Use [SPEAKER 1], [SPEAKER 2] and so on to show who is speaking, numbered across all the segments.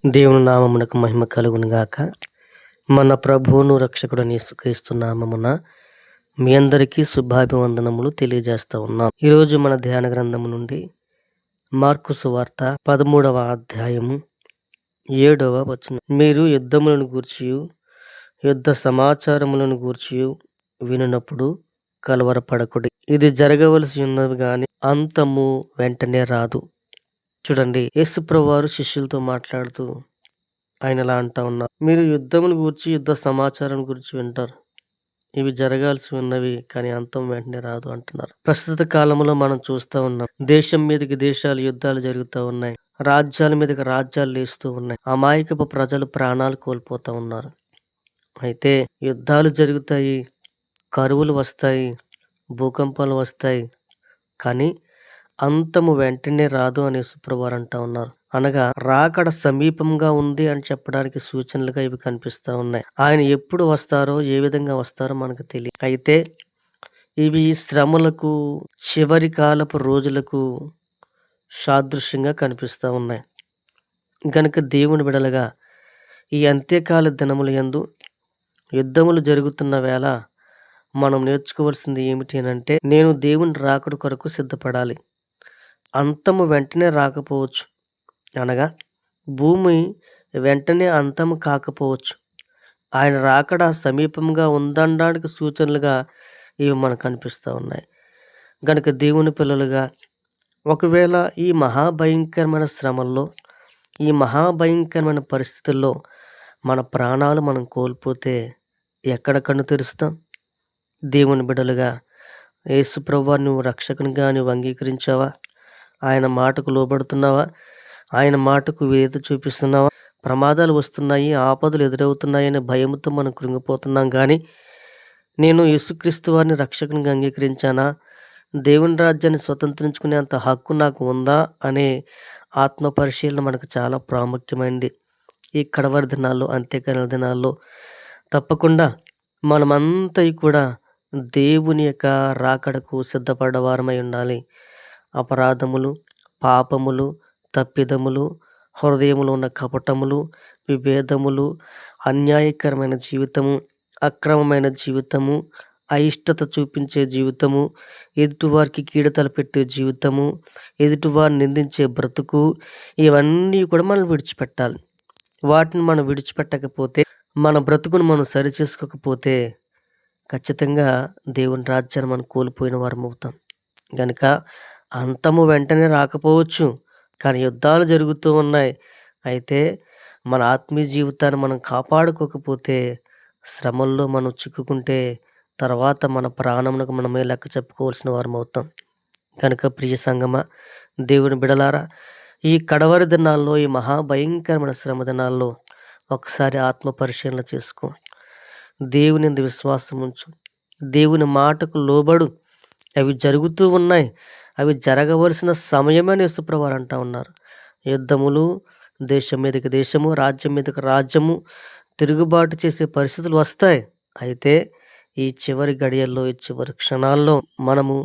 [SPEAKER 1] దేవుని నామమునకు మహిమ కలుగును గాక. మన ప్రభువును రక్షకుడైన యేసుక్రీస్తు నామమున మీ అందరికీ శుభాభివందనములు తెలియజేస్తా ఉన్నాం. ఈరోజు మన ధ్యాన గ్రంథము నుండి మార్కు సువార్త 13వ అధ్యాయము 7వ వచనం. మీరు యుద్ధములను గూర్చియు యుద్ధ సమాచారములను గూర్చియు వినునప్పుడు కలవరపడకుడి. ఇది జరగవలసి ఉన్నది గాని అంతము వెంటనే రాదు. చూడండి, యేసుప్రభువు వారు శిష్యులతో మాట్లాడుతూ ఆయన ఇలా అంటా ఉన్నారు, మీరు యుద్ధముల గురించి యుద్ధ సమాచారం గురించి వింటారు, ఇవి జరగాల్సి ఉన్నవి కానీ అంతం వెంటనే రాదు అంటున్నారు. ప్రస్తుత కాలంలో మనం చూస్తూ ఉన్నాం, దేశం మీదకి దేశాలు యుద్ధాలు జరుగుతూ ఉన్నాయి, రాజ్యాల మీదకి రాజ్యాలు లేస్తూ ఉన్నాయి, అమాయకపు ప్రజలు ప్రాణాలు కోల్పోతూ ఉన్నారు. అయితే యుద్ధాలు జరుగుతాయి, కరువులు వస్తాయి, భూకంపాలు వస్తాయి, కానీ అంతము వెంటనే రాదు అని యేసుప్రభువారు అంటా ఉన్నారు. అనగా రాకడ సమీపంగా ఉంది అని చెప్పడానికి సూచనలుగా ఇవి కనిపిస్తూ ఉన్నాయి. ఆయన ఎప్పుడు వస్తారో, ఏ విధంగా వస్తారో మనకు తెలియదు. అయితే ఇవి శ్రమలకు, చివరి కాలపు రోజులకు సాదృశ్యంగా కనిపిస్తూ ఉన్నాయి. గనుక దేవుని బిడలగా ఈ అంత్యకాల దినముల యందు యుద్ధములు జరుగుతున్న వేళ మనం నేర్చుకోవాల్సింది ఏమిటి అంటే, నేను దేవుని రాకడ కొరకు సిద్ధపడాలి. అంతము వెంటనే రాకపోవచ్చు, అనగా భూమి వెంటనే అంతము కాకపోవచ్చు. ఆయన రాకడ సమీపంగా ఉందనడానికి సూచనలుగా ఇవి మనకు కనిపిస్తూ ఉన్నాయి. గనుక దేవుని పిల్లలుగా ఒకవేళ ఈ మహాభయంకరమైన శ్రమల్లో, ఈ మహాభయంకరమైన పరిస్థితుల్లో మన ప్రాణాలు మనం కోల్పోతే ఎక్కడ కన్ను తెరుస్తాం? దేవుని బిడ్డలుగా యేసుప్రభువారిని నువ్వు రక్షకునిగా నువ్వు అంగీకరించావా? ఆయన మాటకు లోబడుతున్నావా? ఆయన మాటకు విధేయత చూపిస్తున్నావా? ప్రమాదాలు వస్తున్నాయి, ఆపదలు ఎదురవుతున్నాయనే భయంతో మనం కృంగిపోతున్నాం. కానీ నేను యేసుక్రీస్తు వారిని రక్షకునిగా అంగీకరించానా? దేవుని రాజ్యాన్ని స్వతంత్రించుకునే అంత హక్కు నాకు ఉందా అనే ఆత్మ పరిశీలన మనకు చాలా ప్రాముఖ్యమైనది. ఈ కడవరి దినాల్లో, అంత్యకాల దినాల్లో తప్పకుండా మనమంతా కూడా దేవుని యొక్క రాకడకు సిద్ధపడ్డవారమై ఉండాలి. అపరాధములు, పాపములు, తప్పిదములు, హృదయములో ఉన్న కపటములు, విభేదములు, అన్యాయకరమైన జీవితము, అక్రమమైన జీవితము, అయిష్టత చూపించే జీవితము, ఎదుటివారికి కీడతలు పెట్టే జీవితము, ఎదుటివారిని నిందించే బ్రతుకు, ఇవన్నీ కూడా మనం విడిచిపెట్టాలి. వాటిని మనం విడిచిపెట్టకపోతే, మన బ్రతుకును మనం సరిచేసుకోకపోతే ఖచ్చితంగా దేవుని రాజ్యాన్ని మనం కోల్పోయిన వారం అవుతాం. కనుక అంతము వెంటనే రాకపోవచ్చు, కానీ యుద్ధాలు జరుగుతూ ఉన్నాయి. అయితే మన ఆత్మీయ జీవితాన్ని మనం కాపాడుకోకపోతే, శ్రమల్లో మనం చిక్కుకుంటే తర్వాత మన ప్రాణమునకు మనమే లెక్క చెప్పుకోవాల్సిన వారం అవుతాం. కనుక ప్రియ సంగమా, దేవుని బిడలారా, ఈ కడవరి దినాల్లో, ఈ మహాభయంకరమైన శ్రమ దినాల్లో ఒకసారి ఆత్మ పరిశీలన చేసుకో. దేవుని యందు విశ్వాసం ఉంచు, దేవుని మాటకు లోబడు. అవి జరుగుతూ ఉన్నాయి, అవి జరగవలసిన సమయమని యేసుప్రభువారు అంటా ఉన్నారు. యుద్ధములు, దేశం మీదకి దేశము, రాజ్యం మీదకి రాజ్యము, తిరుగుబాటు చేసే పరిస్థితులు వస్తాయి. అయితే ఈ చివరి గడియల్లో, ఈ చివరి క్షణాల్లో మనము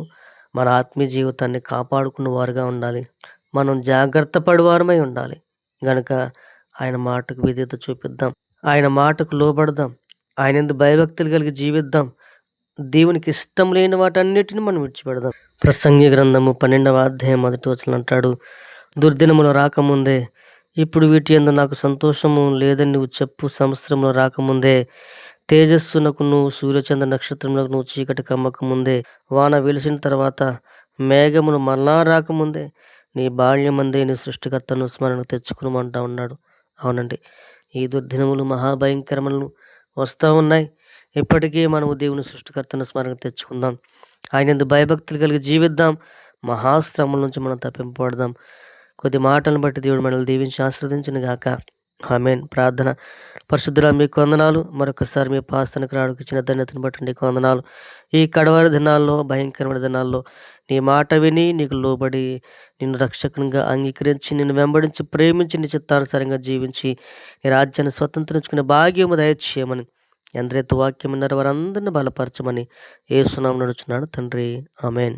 [SPEAKER 1] మన ఆత్మీయ జీవితాన్ని కాపాడుకున్న వారుగా ఉండాలి. మనం జాగ్రత్త పడివారమై ఉండాలి. గనుక ఆయన మాటకు విధేయత చూపిద్దాం, ఆయన మాటకు లోబడదాం, ఆయన యందు భయభక్తులు కలిగి జీవిద్దాం. దేవునికి ఇష్టం లేని వాటన్నిటిని మనం విడిచిపెడదాం. ప్రసంగి గ్రంథము 12వ అధ్యాయం 1వ వచనం అంటాడు, దుర్దినములు రాకముందే ఇప్పుడు వీటి యందు నాకు సంతోషము లేదని నువ్వు చెప్పు. సంవత్సరంలో రాకముందే, తేజస్సునకును సూర్యచంద్ర నక్షత్రములకు నువ్వు చీకటి కమ్మకముందే, వాన వెలిసిన తర్వాత మేఘమును మరలా రాకముందే, నీ బాల్యమందే నీ సృష్టికర్తను స్మరణకు తెచ్చుకునమంటా ఉన్నాడు. అవునండి, ఈ దుర్దినములు మహాభయంకరములు వస్తూ ఉన్నాయి. ఇప్పటికీ మనము దేవుని సృష్టికర్తను స్మరణకు తెచ్చుకుందాం, ఆయన యందు భయభక్తులు కలిగి జీవిద్దాం. మహాశ్రమల నుంచి మనం తప్పింపబడదాం. కొద్ది మాటలను బట్టి దేవుడు మనల్ని దీవించి ఆశీర్వదించును గాక. ఆమేన్. ప్రార్థన. పరిశుద్ధుడా, మీకు వందనాలు. మరొకసారి మీ పాస్తానికి రావడానికి ఇచ్చిన ధన్యతను బట్టి నీకు వందనాలు. ఈ కడవరి దినాల్లో, భయంకరమైన దినాల్లో నీ మాట విని, నీకు లోబడి, నిన్ను రక్షకునిగా అంగీకరించి, నిన్ను వెంబడించి, ప్రేమించి, నీ చిత్తానుసారంగా జీవించి ఈ రాజ్యాన్ని స్వతంత్రించుకునే భాగ్యము దయచేయమని, ఎందరైతే వాక్యం విన్నారో వారందరిని బలపరచమని యేసు నామమున అడుగుచున్నాను తండ్రి. ఆమేన్.